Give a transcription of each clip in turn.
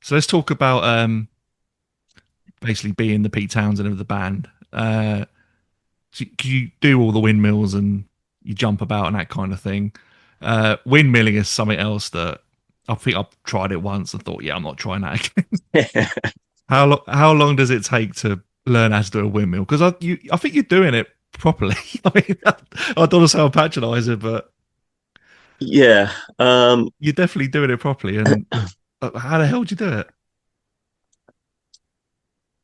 So let's talk about basically being the Pete Townsend of the band. So you do all the windmills and you jump about and that kind of thing. Windmilling is something else that I think I've tried it once and thought, yeah, I'm not trying that again. How long does it take to learn how to do a windmill? Because I think you're doing it properly. I mean, I don't want to sound patronising, but Yeah, you're definitely doing it properly. And how the hell do you do it?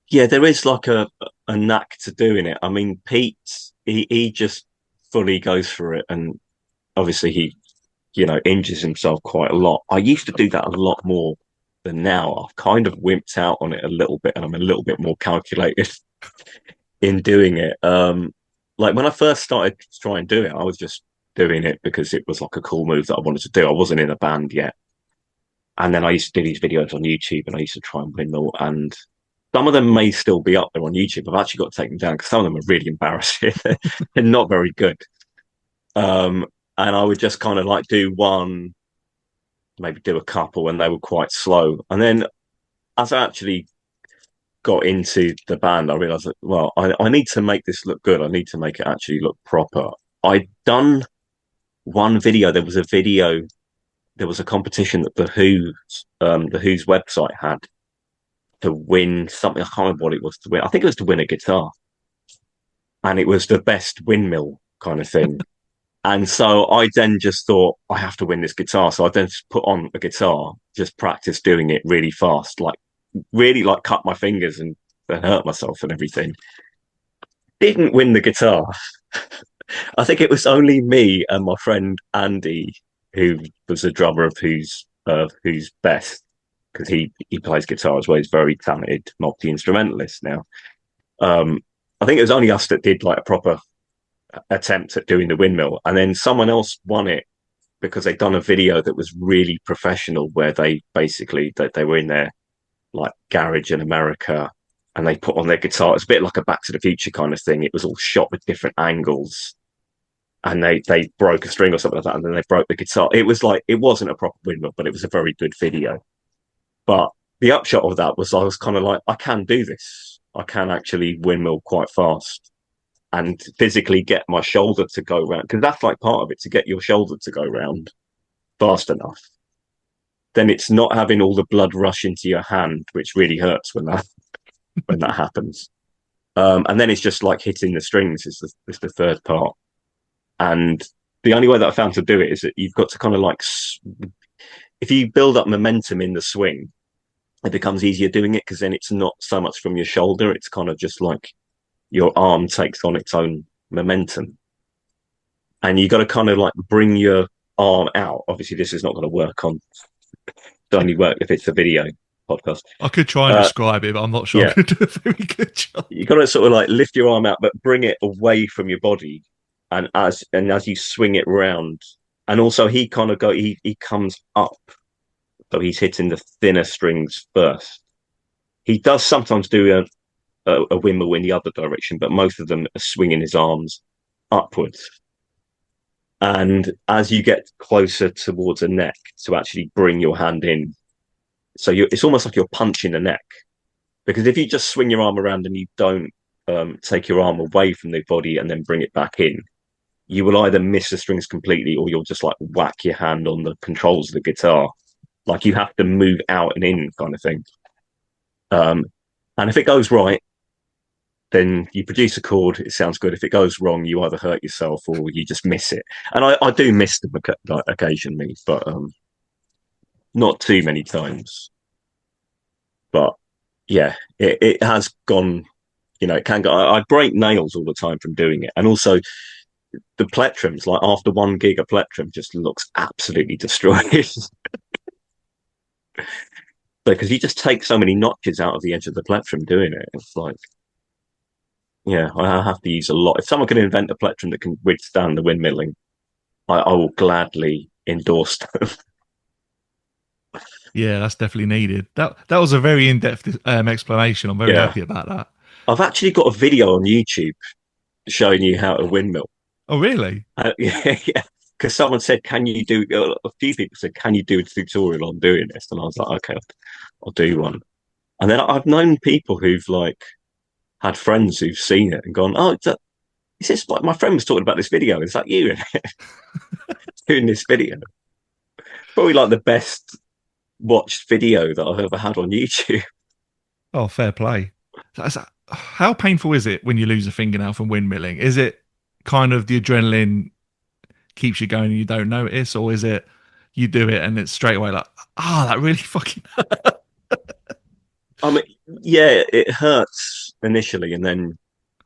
yeah, there is like a knack to doing it. I mean, Pete, he just fully goes for it, and obviously he injures himself quite a lot. I used to do that a lot more than now. I've kind of wimped out on it a little bit, and I'm a little bit more calculated in doing it. Like when I first started to try and do it, I was just doing it because it was like a cool move that I wanted to do. I wasn't in a band yet. And then I used to do these videos on YouTube and I used to try and windmill. And some of them may still be up there on YouTube. I've actually got to take them down because some of them are really embarrassing. They're not very good. Um, and I would just kind of like do one, maybe do a couple, and they were quite slow. And then as I actually got into the band, I realized that, well, I need to make this look good. I need to make it actually look proper. I'd done one video. There was a competition that the Who's website had to win something. I can't remember what it was to win. I think it was to win a guitar, and it was the best windmill kind of thing. And so I then just thought I have to win this guitar. So I then just put on a guitar, just practice doing it really fast, like really like cut my fingers and hurt myself and everything. Didn't win the guitar. I think it was only me and my friend Andy, who was the drummer of Who's Best, because he plays guitar as well. He's a very talented multi instrumentalist now. Um, I think it was only us that did like a proper attempt at doing the windmill, and then someone else won it because they'd done a video that was really professional, where they basically that they were in their like garage in America, and they put on their guitar. It's a bit like a Back to the Future kind of thing. It was all shot with different angles, and they broke a string or something like that, and then they broke the guitar. It was like it wasn't a proper windmill, but it was a very good video. But the upshot of that was I was kind of like, I can do this. I can actually windmill quite fast and physically get my shoulder to go round, because that's like part of it, to get your shoulder to go round fast enough. Then it's not having all the blood rush into your hand, which really hurts when that happens. And then it's just like hitting the strings is the third part. And the only way that I found to do it is that you've got to kind of like, if you build up momentum in the swing, it becomes easier doing it, because then it's not so much from your shoulder. It's kind of just like your arm takes on its own momentum. And you got to kind of like bring your arm out. Obviously, this is not going to work on, it's only work if it's a video podcast. I could try and Uh, describe it, but I'm not sure I yeah, could do a very good job. you got to sort of like lift your arm out, but bring it away from your body. And as you swing it round, and also he kind of he comes up, so he's hitting the thinner strings first. He does sometimes do a windmill in the other direction, but most of them are swinging his arms upwards. And as you get closer towards a neck, to actually bring your hand in, so it's almost like you're punching the neck. Because if you just swing your arm around and you don't take your arm away from the body and then bring it back in, you will either miss the strings completely, or you'll just like whack your hand on the controls of the guitar. Like you have to move out and in kind of thing. Um, and if it goes right, then you produce a chord, it sounds good. If it goes wrong, you either hurt yourself or you just miss it. And I do miss them like, occasionally, but not too many times. But yeah, it has gone, it can go. I break nails all the time from doing it. And also the plectrums, like after one gig, a plectrum just looks absolutely destroyed. Because you just take so many notches out of the edge of the plectrum doing it. It's like, yeah, I have to use a lot. If someone can invent a plectrum that can withstand the windmilling, I will gladly endorse them. Yeah, that's definitely needed. That was a very in-depth explanation. I'm very Yeah. happy about that. I've actually got a video on YouTube showing you how to windmill. Oh, really? Yeah, yeah. Because someone said, "Can you do?" A few people said, "Can you do a tutorial on doing this?" And I was like, "Okay." I'll do one. And then I've known people who've like had friends who've seen it and gone, "Oh, is this like my friend was talking about this video? Is that you doing this video?" Probably like the best watched video that I've ever had on YouTube. Oh, fair play. How painful is it when you lose a fingernail from windmilling? Is it kind of the adrenaline keeps you going and you don't notice, or is it you do it and it's straight away like, that really fucking I mean, yeah, it hurts initially, and then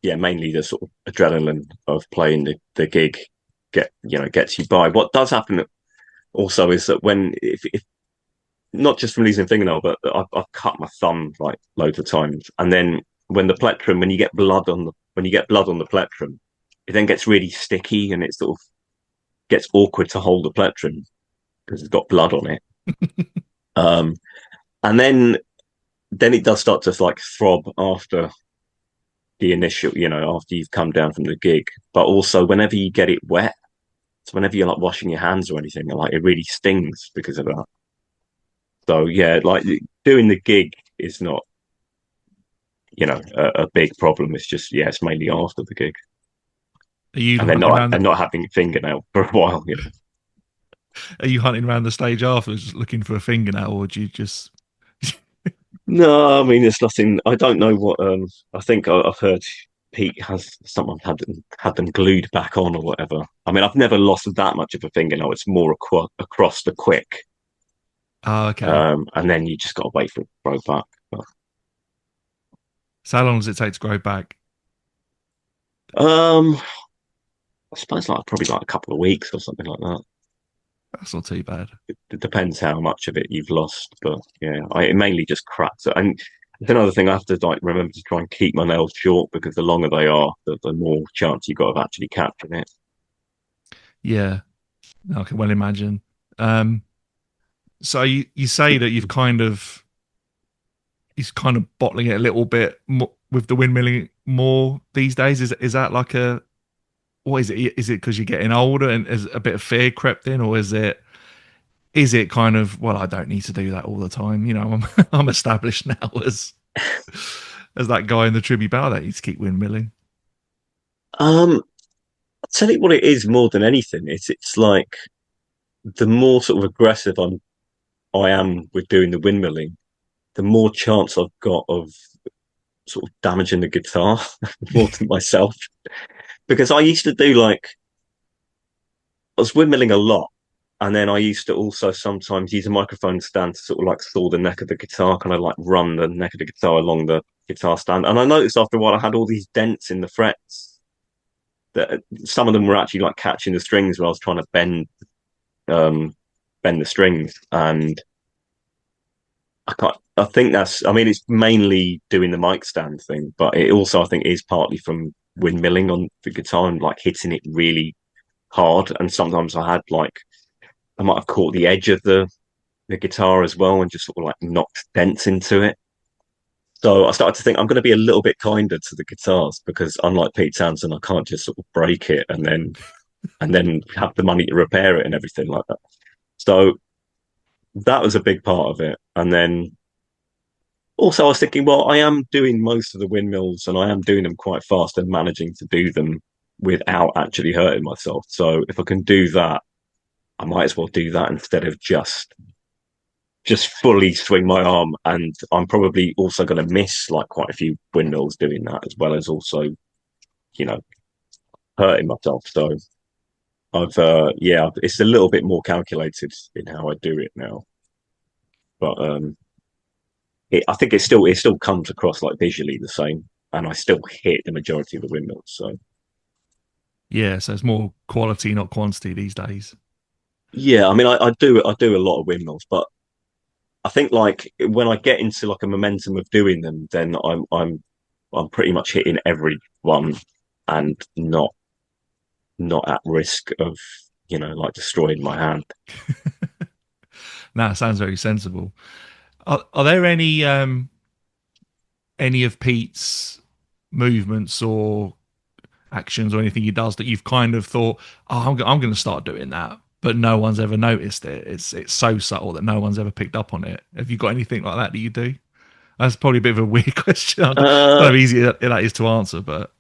yeah, mainly the sort of adrenaline of playing the gig gets you by. What does happen also is that if not just from losing a fingernail, but I've cut my thumb like loads of times, and then when you get blood on the plectrum, it then gets really sticky and it sort of gets awkward to hold the plectrum because it's got blood on it. Um, and then it does start to like throb after the initial, after you've come down from the gig. But also whenever you get it wet, so whenever you're like washing your hands or anything, like it really stings because of that. So yeah, like doing the gig is not, a big problem. It's just yeah, it's mainly after the gig, are you and then hunting not around and not having a fingernail for a while. are you hunting around the stage afterwards looking for a fingernail, or do you just No, I mean it's nothing. I don't know what. I think I've heard Pete has someone had them glued back on or whatever. I mean, I've never lost that much of a fingernail. It's more across the quick, okay. and then you just got to wait for it to grow back. But, So how long does it take to grow back? um, I suppose like probably like a couple of weeks or something like that. That's not too bad. It depends how much of it you've lost, but yeah, it mainly just cracks. And another thing, I have to like remember to try and keep my nails short because the longer they are, the more chance you've got of actually catching it. Yeah, I can well imagine. um so you say that he's kind of bottling it a little bit with the windmilling more these days. Is that like a what is it? Is it because you're getting older and is a bit of fear crept in, or is it kind of, well, I don't need to do that all the time. I'm established now as that guy in the tribute band. I don't need to keep windmilling. I'll tell you what it is more than anything. It's like the more sort of aggressive I am with doing the windmilling, the more chance I've got of sort of damaging the guitar more than myself. Because I used to do like I was windmilling a lot, and then I used to also sometimes use a microphone stand to sort of like saw the neck of the guitar, kind of like run the neck of the guitar along the guitar stand. And I noticed after a while I had all these dents in the frets that some of them were actually like catching the strings when I was trying to um, bend the strings. And I can't. I think I mean, it's mainly doing the mic stand thing, but it also I think is partly from windmilling on the guitar and like hitting it really hard. And sometimes I might have caught the edge of the guitar as well and just sort of like knocked dents into it. So I started to think I'm going to be a little bit kinder to the guitars because unlike Pete Townshend, I can't just sort of break it and then have the money to repair it and everything like that. So that was a big part of it. And then also I was thinking, well, I am doing most of the windmills and I am doing them quite fast and managing to do them without actually hurting myself. So if I can do that, I might as well do that instead of just fully swing my arm. And I'm probably also going to miss like quite a few windmills doing that, as well as also, you know, hurting myself. So yeah, it's a little bit more calculated in how I do it now. But I think it still comes across like visually the same, and I still hit the majority of the windmills. So Yeah, so it's more quality, not quantity these days. yeah, I mean, I do a lot of windmills, but I think like when I get into like a momentum of doing them, then I'm pretty much hitting every one and not at risk of like destroying my hand. Nah, sounds very sensible. Are there any of Pete's movements or actions or anything he does that you've kind of thought, oh, I'm going to start doing that, but no one's ever noticed it. It's so subtle that no one's ever picked up on it. Have you got anything like that you do? That's probably a bit of a weird question. I don't know Uh, how easy that is to answer, but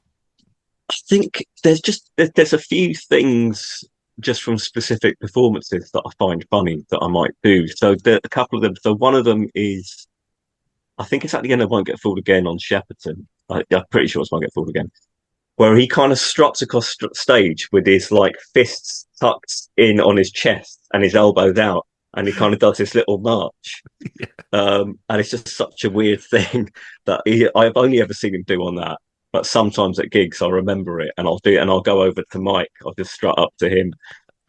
I think there's a few things just from specific performances that I find funny that I might do. So a couple of them. So one of them is I think it's at the end of Won't Get Fooled Again on Shepperton. I'm pretty sure it's Won't Get Fooled Again, where he kind of struts across stage with his like fists tucked in on his chest and his elbows out, and he kind of does this little march. yeah. And it's just such a weird thing that I've only ever seen him do on that. But sometimes at gigs, I remember it and I'll do it and I'll go over to Mike. I'll just strut up to him,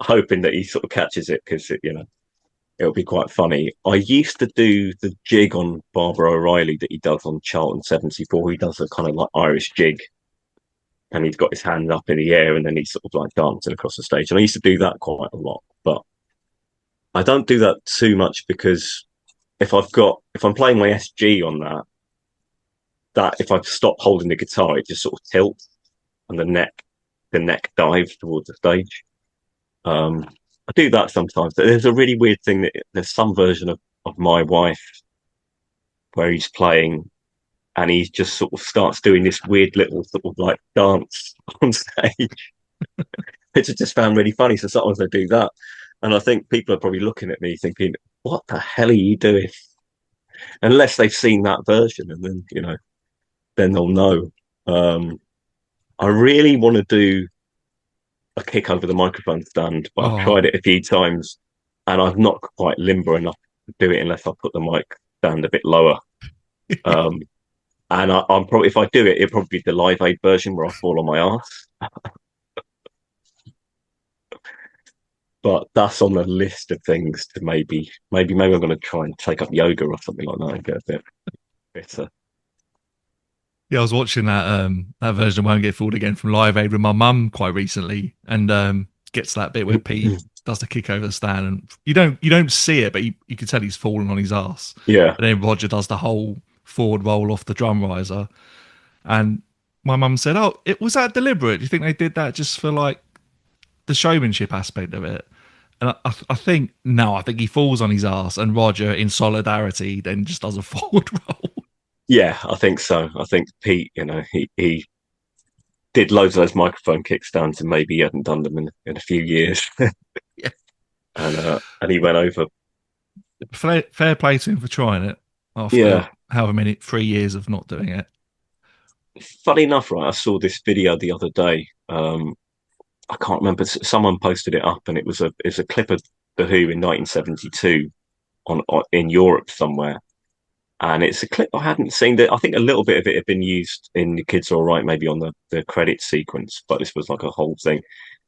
hoping that he sort of catches it because, it'll be quite funny. I used to do the jig on Barbara O'Reilly that he does on Charlton 74. He does a kind of like Irish jig and he's got his hands up in the air and then he's sort of like dancing across the stage. And I used to do that quite a lot, but I don't do that too much because if I'm playing my SG on that if I stop holding the guitar, it just sort of tilts and the neck dives towards the stage. I do that sometimes. There's a really weird thing that there's some version of My Wife where he's playing and he just sort of starts doing this weird little sort of like dance on stage, which I just found really funny. So sometimes I do that. And I think people are probably looking at me thinking, what the hell are you doing? Unless they've seen that version and then, then they'll know. I really want to do a kick over the microphone stand, but I've tried Oh, it a few times and I'm not quite limber enough to do it unless I put the mic stand a bit lower. Um, and I'm probably, if I do it, it'll probably be the Live Aid version where I fall on my ass. But that's on the list of things to maybe I'm going to try and take up yoga or something like that and get a bit fitter. yeah. I was watching that version of Won't Get Fooled Again from Live Aid with my mum quite recently, and gets to that bit where Pete does the kick over the stand, and you don't see it, but you can tell he's falling on his ass. Yeah, And then Roger does the whole forward roll off the drum riser, and my mum said, "Oh, it was that deliberate? Do you think they did that just for like the showmanship aspect of it?" And I think no, I think he falls on his ass, and Roger, in solidarity, then just does a forward roll. yeah, I think so. I think Pete, he did loads of those microphone kickstands and maybe he hadn't done them in a few years. Yeah. And he went over. Fair play to him for trying it after Yeah. however many 3 years of not doing it. Funny enough, right? I saw this video the other day. I can't remember. Someone posted it up, and it's a clip of the Who in 1972 on in Europe somewhere. And it's a clip I hadn't seen. That I think a little bit of it had been used in The Kids Are All Right, maybe on the credit sequence, but this was like a whole thing.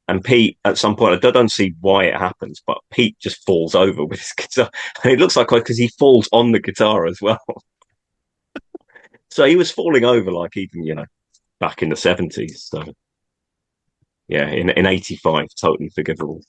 And Pete, at some point, I don't see why it happens, but Pete just falls over with his guitar. And it looks like because he falls on the guitar as well. So he was falling over like even, back in the 70s. So yeah, in 85, totally forgivable.